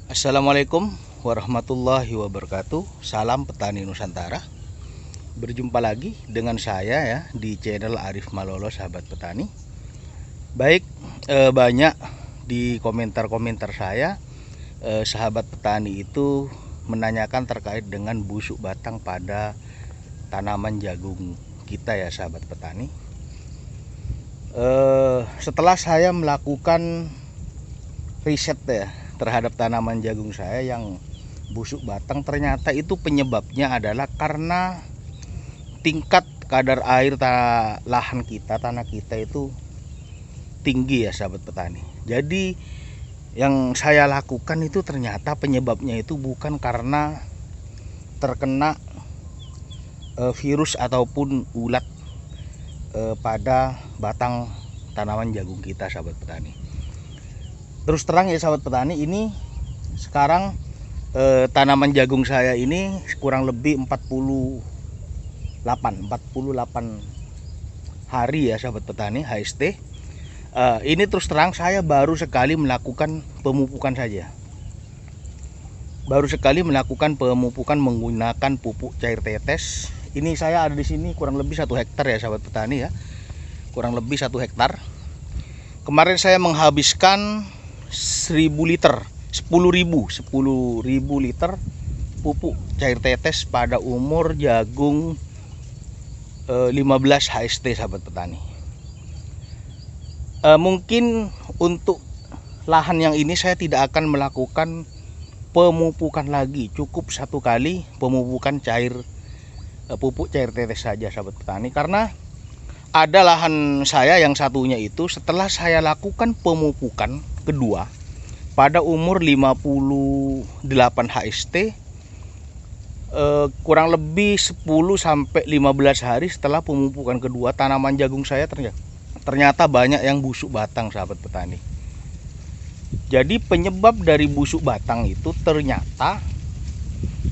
Assalamualaikum warahmatullahi wabarakatuh. Salam petani Nusantara. Berjumpa lagi dengan saya ya di channel Arif Malolo sahabat petani. Baik, banyak di komentar-komentar saya sahabat petani itu menanyakan terkait dengan busuk batang pada tanaman jagung kita ya sahabat petani. Setelah saya melakukan riset ya terhadap tanaman jagung saya yang busuk batang, ternyata itu penyebabnya adalah karena tingkat kadar air lahan kita, tanah kita itu tinggi ya sahabat petani. Jadi yang saya lakukan itu ternyata penyebabnya itu bukan karena terkena virus ataupun ulat pada batang tanaman jagung kita sahabat petani. Terus terang ya sahabat petani, ini sekarang tanaman jagung saya ini kurang lebih 48 hari ya sahabat petani HST. Ini terus terang saya baru sekali melakukan pemupukan saja. Baru sekali melakukan pemupukan menggunakan pupuk cair tetes. Ini saya ada di sini kurang lebih 1 hektar ya sahabat petani ya. Kurang lebih 1 hektar. Kemarin saya menghabiskan 1000 liter, 10.000 liter pupuk cair tetes pada umur jagung 15 HST sahabat petani. Mungkin untuk lahan yang ini saya tidak akan melakukan pemupukan lagi, cukup 1 kali pemupukan pupuk cair tetes saja sahabat petani, karena ada lahan saya yang satunya itu setelah saya lakukan pemupukan kedua pada umur 58 HST, kurang lebih 10 sampai 15 hari setelah pemupukan kedua, tanaman jagung saya ternyata banyak yang busuk batang sahabat petani. Jadi penyebab dari busuk batang itu ternyata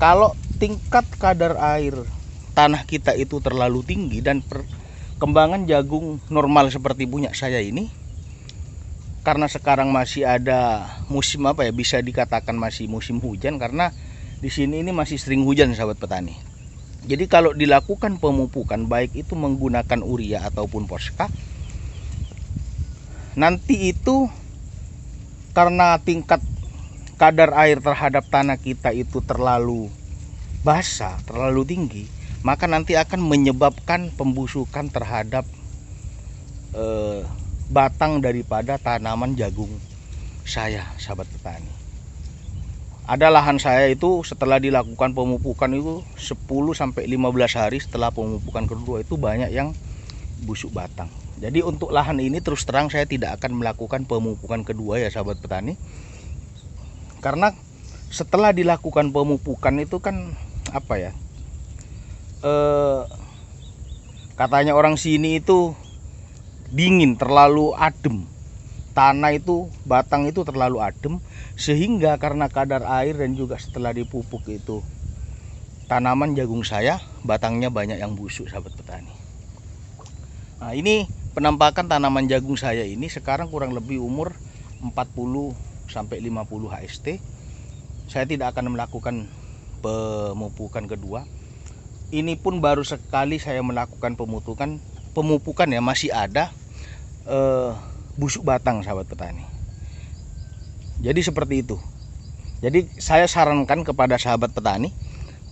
kalau tingkat kadar air tanah kita itu terlalu tinggi dan perkembangan jagung normal seperti punya saya ini, karena sekarang masih ada musim bisa dikatakan masih musim hujan, karena di sini ini masih sering hujan sahabat petani. Jadi kalau dilakukan pemupukan baik itu menggunakan urea ataupun poska, nanti itu karena tingkat kadar air terhadap tanah kita itu terlalu basah, terlalu tinggi, maka nanti akan menyebabkan pembusukan terhadap batang daripada tanaman jagung saya sahabat petani. Ada lahan saya itu setelah dilakukan pemupukan itu 10 sampai 15 hari setelah pemupukan kedua itu banyak yang busuk batang. Jadi untuk lahan ini terus terang saya tidak akan melakukan pemupukan kedua ya sahabat petani, karena setelah dilakukan pemupukan itu kan katanya orang sini itu dingin, terlalu adem, tanah itu, batang itu terlalu adem, sehingga karena kadar air dan juga setelah dipupuk itu tanaman jagung saya batangnya banyak yang busuk sahabat petani. Nah, ini penampakan tanaman jagung saya ini sekarang kurang lebih umur 40 sampai 50 HST. Saya tidak akan melakukan pemupukan kedua. Ini pun baru sekali saya melakukan pemupukan ya, masih ada busuk batang sahabat petani. Jadi seperti itu. Jadi saya sarankan kepada sahabat petani,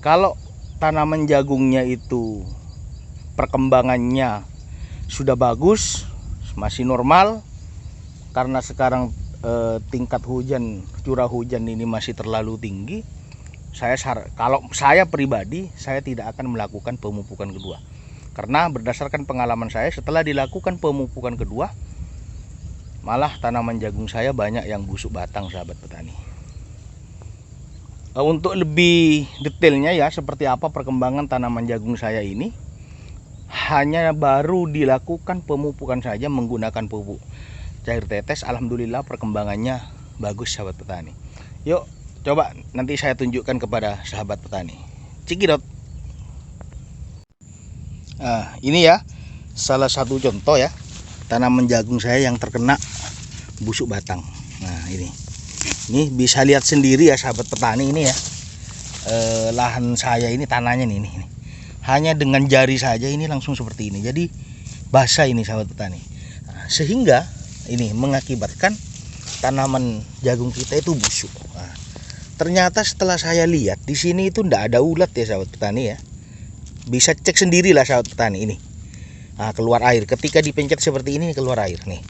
kalau tanaman jagungnya itu perkembangannya sudah bagus, masih normal, karena sekarang tingkat curah hujan ini masih terlalu tinggi, kalau saya pribadi saya tidak akan melakukan pemupukan kedua. Karena berdasarkan pengalaman saya, setelah dilakukan pemupukan kedua, malah tanaman jagung saya banyak yang busuk batang sahabat petani. Untuk lebih detailnya ya seperti apa perkembangan tanaman jagung saya ini, hanya baru dilakukan pemupukan saja menggunakan pupuk cair tetes. Alhamdulillah perkembangannya bagus sahabat petani. Yuk coba nanti saya tunjukkan kepada sahabat petani. Cikidot. Nah, ini ya salah satu contoh ya tanaman jagung saya yang terkena busuk batang. Nah ini Ini bisa lihat sendiri ya sahabat petani ini ya. Lahan saya ini tanahnya nih, ini. Hanya dengan jari saja ini langsung seperti ini. Jadi basah ini sahabat petani. Nah, sehingga ini mengakibatkan tanaman jagung kita itu busuk. Nah, ternyata setelah saya lihat di sini itu enggak ada ulat ya sahabat petani ya. Bisa cek sendiri lah sahabat petani ini. Nah, keluar air ketika dipencet seperti ini, keluar air nih.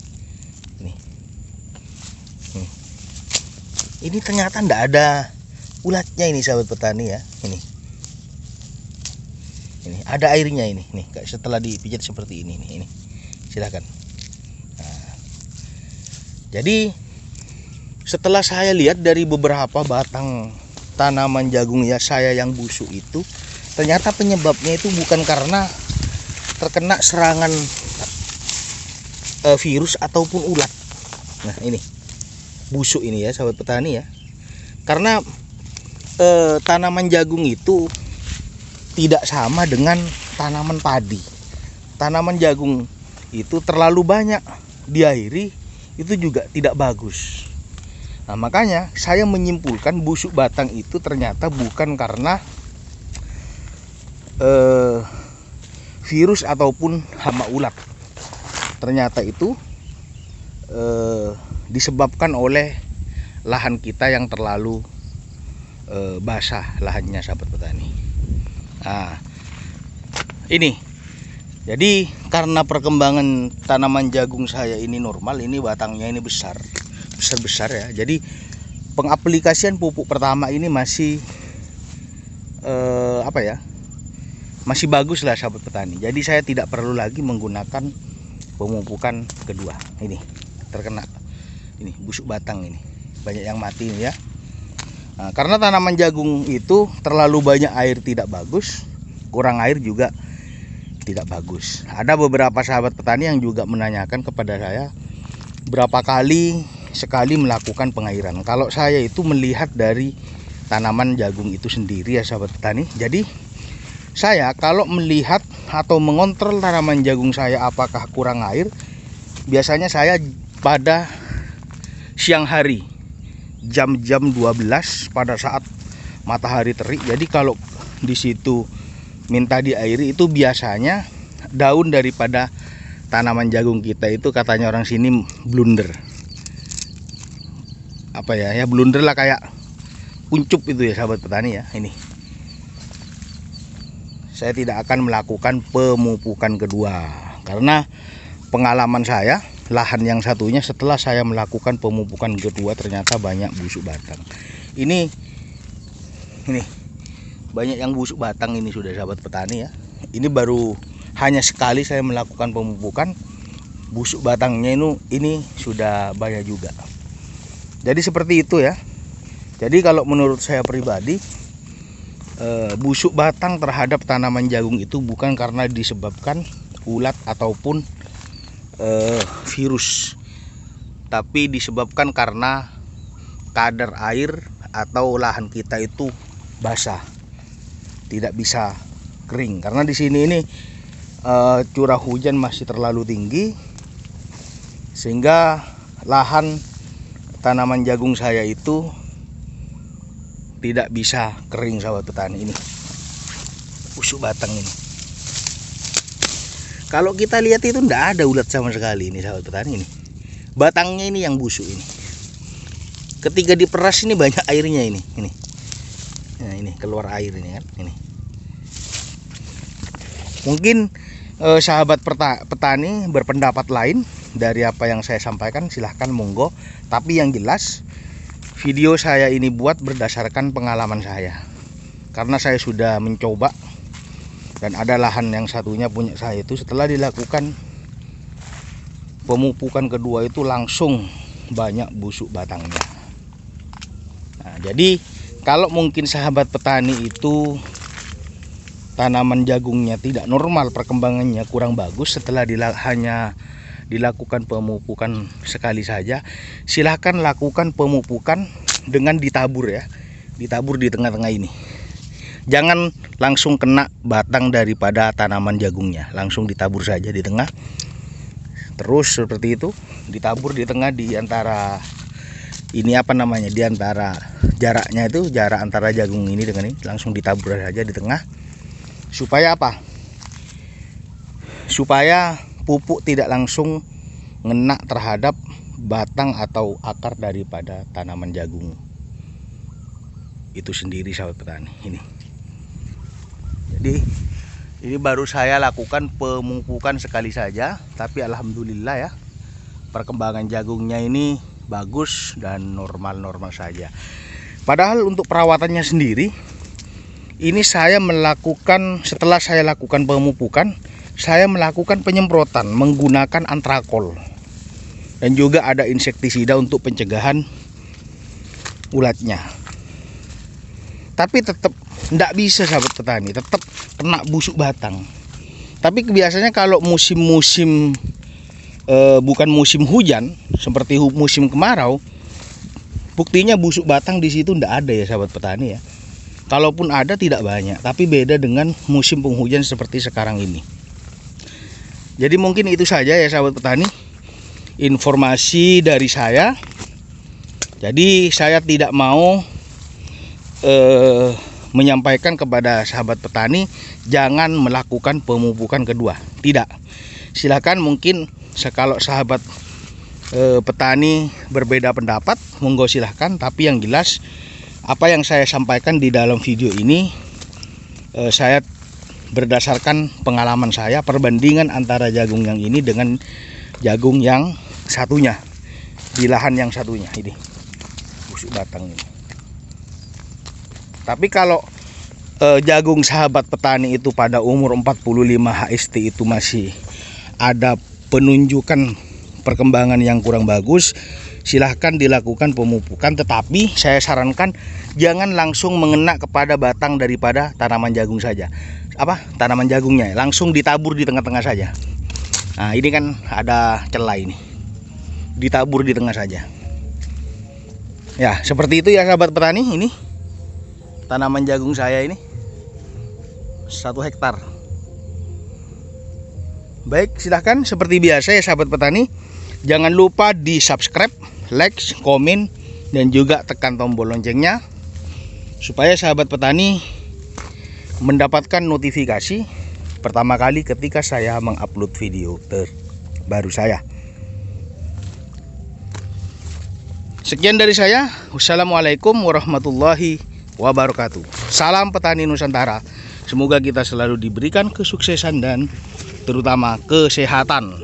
Ini ternyata enggak ada ulatnya ini sahabat petani ya. Ini ada airnya ini nih, setelah dipijat seperti ini nih, ini silakan. Nah, jadi setelah saya lihat dari beberapa batang tanaman jagung ya saya yang busuk itu, ternyata penyebabnya itu bukan karena terkena serangan virus ataupun ulat. Nah, ini busuk ini ya sahabat petani ya, karena tanaman jagung itu tidak sama dengan tanaman padi. Tanaman jagung itu terlalu banyak diairi itu juga tidak bagus. Nah, makanya saya menyimpulkan busuk batang itu ternyata bukan karena virus ataupun hama ulat. Ternyata itu disebabkan oleh lahan kita yang terlalu basah lahannya sahabat petani. Nah, ini jadi karena perkembangan tanaman jagung saya ini normal, ini batangnya ini besar ya. Jadi pengaplikasian pupuk pertama ini masih masih bagus lah sahabat petani. Jadi saya tidak perlu lagi menggunakan pemupukan kedua. Ini terkena ini busuk batang, ini banyak yang mati ini ya. Nah, karena tanaman jagung itu terlalu banyak air tidak bagus, kurang air juga tidak bagus. Ada beberapa sahabat petani yang juga menanyakan kepada saya berapa kali sekali melakukan pengairan. Kalau saya itu melihat dari tanaman jagung itu sendiri ya sahabat petani. Jadi saya kalau melihat atau mengontrol tanaman jagung saya apakah kurang air, biasanya saya pada siang hari jam-jam 12 pada saat matahari terik. Jadi kalau di situ minta diairi itu biasanya daun daripada tanaman jagung kita itu katanya orang sini blunder. Apa ya? Ya blunder lah, kayak kuncup itu ya sahabat petani ya. Ini. Saya tidak akan melakukan pemupukan kedua karena pengalaman saya lahan yang satunya setelah saya melakukan pemupukan kedua ternyata banyak busuk batang. Ini banyak yang busuk batang ini sudah sahabat petani ya. Ini baru hanya sekali saya melakukan pemupukan, busuk batangnya ini sudah banyak juga. Jadi seperti itu ya. Jadi kalau menurut saya pribadi, busuk batang terhadap tanaman jagung itu bukan karena disebabkan ulat ataupun virus, tapi disebabkan karena kadar air atau lahan kita itu basah, tidak bisa kering. Karena di sini ini curah hujan masih terlalu tinggi sehingga lahan tanaman jagung saya itu tidak bisa kering sahabat petani. Ini busuk batang ini. Kalau kita lihat itu enggak ada ulat sama sekali ini sahabat petani ini. Batangnya ini yang busuk ini. Ketika diperas ini banyak airnya ini. Nah, ini keluar air ini kan. Ini. Mungkin sahabat petani berpendapat lain dari apa yang saya sampaikan, silahkan monggo. Tapi yang jelas video saya ini buat berdasarkan pengalaman saya. Karena saya sudah mencoba dan ada lahan yang satunya punya saya itu setelah dilakukan pemupukan kedua itu langsung banyak busuk batangnya. Nah, jadi kalau mungkin sahabat petani itu tanaman jagungnya tidak normal, perkembangannya kurang bagus setelah hanya dilakukan pemupukan sekali saja, silahkan lakukan pemupukan dengan ditabur ya, ditabur di tengah-tengah ini. Jangan langsung kena batang daripada tanaman jagungnya, langsung ditabur saja di tengah. Terus seperti itu, ditabur di tengah di antara ini apa namanya, di antara jaraknya itu, jarak antara jagung ini dengan ini langsung ditabur saja di tengah. Supaya apa? Supaya pupuk tidak langsung ngena terhadap batang atau akar daripada tanaman jagung itu sendiri, sahabat petani. Jadi ini baru saya lakukan pemupukan sekali saja, tapi alhamdulillah ya, perkembangan jagungnya ini bagus dan normal-normal saja. Padahal untuk perawatannya sendiri, ini saya melakukan, setelah saya lakukan pemupukan, saya melakukan penyemprotan menggunakan antrakol. Dan juga ada insektisida untuk pencegahan ulatnya. Tapi tetap tidak bisa, sahabat petani, tetap kena busuk batang. Tapi biasanya kalau musim-musim bukan musim hujan seperti musim kemarau, buktinya busuk batang di situ tidak ada ya, sahabat petani ya. Kalaupun ada tidak banyak, tapi beda dengan musim penghujan seperti sekarang ini. Jadi mungkin itu saja ya, sahabat petani, informasi dari saya. Jadi saya tidak mau menyampaikan kepada sahabat petani jangan melakukan pemupukan kedua. Tidak. Silakan, mungkin kalau sahabat petani berbeda pendapat, monggo silahkan. Tapi yang jelas apa yang saya sampaikan di dalam video ini, saya berdasarkan pengalaman saya, perbandingan antara jagung yang ini dengan jagung yang satunya, di lahan yang satunya. Ini busuk batang ini. Tapi kalau jagung sahabat petani itu pada umur 45 HST itu masih ada penunjukan perkembangan yang kurang bagus, silahkan dilakukan pemupukan. Tetapi saya sarankan jangan langsung mengena kepada batang daripada tanaman jagung saja. Tanaman jagungnya langsung ditabur di tengah-tengah saja. Nah ini kan ada celah, ini ditabur di tengah saja ya, seperti itu ya, sahabat petani. Ini tanaman jagung saya ini 1 hektar. Baik, silahkan seperti biasa ya, sahabat petani, jangan lupa di subscribe, like, komen, dan juga tekan tombol loncengnya supaya sahabat petani mendapatkan notifikasi pertama kali ketika saya mengupload video terbaru saya. Sekian dari saya. Wassalamualaikum warahmatullahi wabarakatuh. Salam petani Nusantara. Semoga kita selalu diberikan kesuksesan dan terutama kesehatan.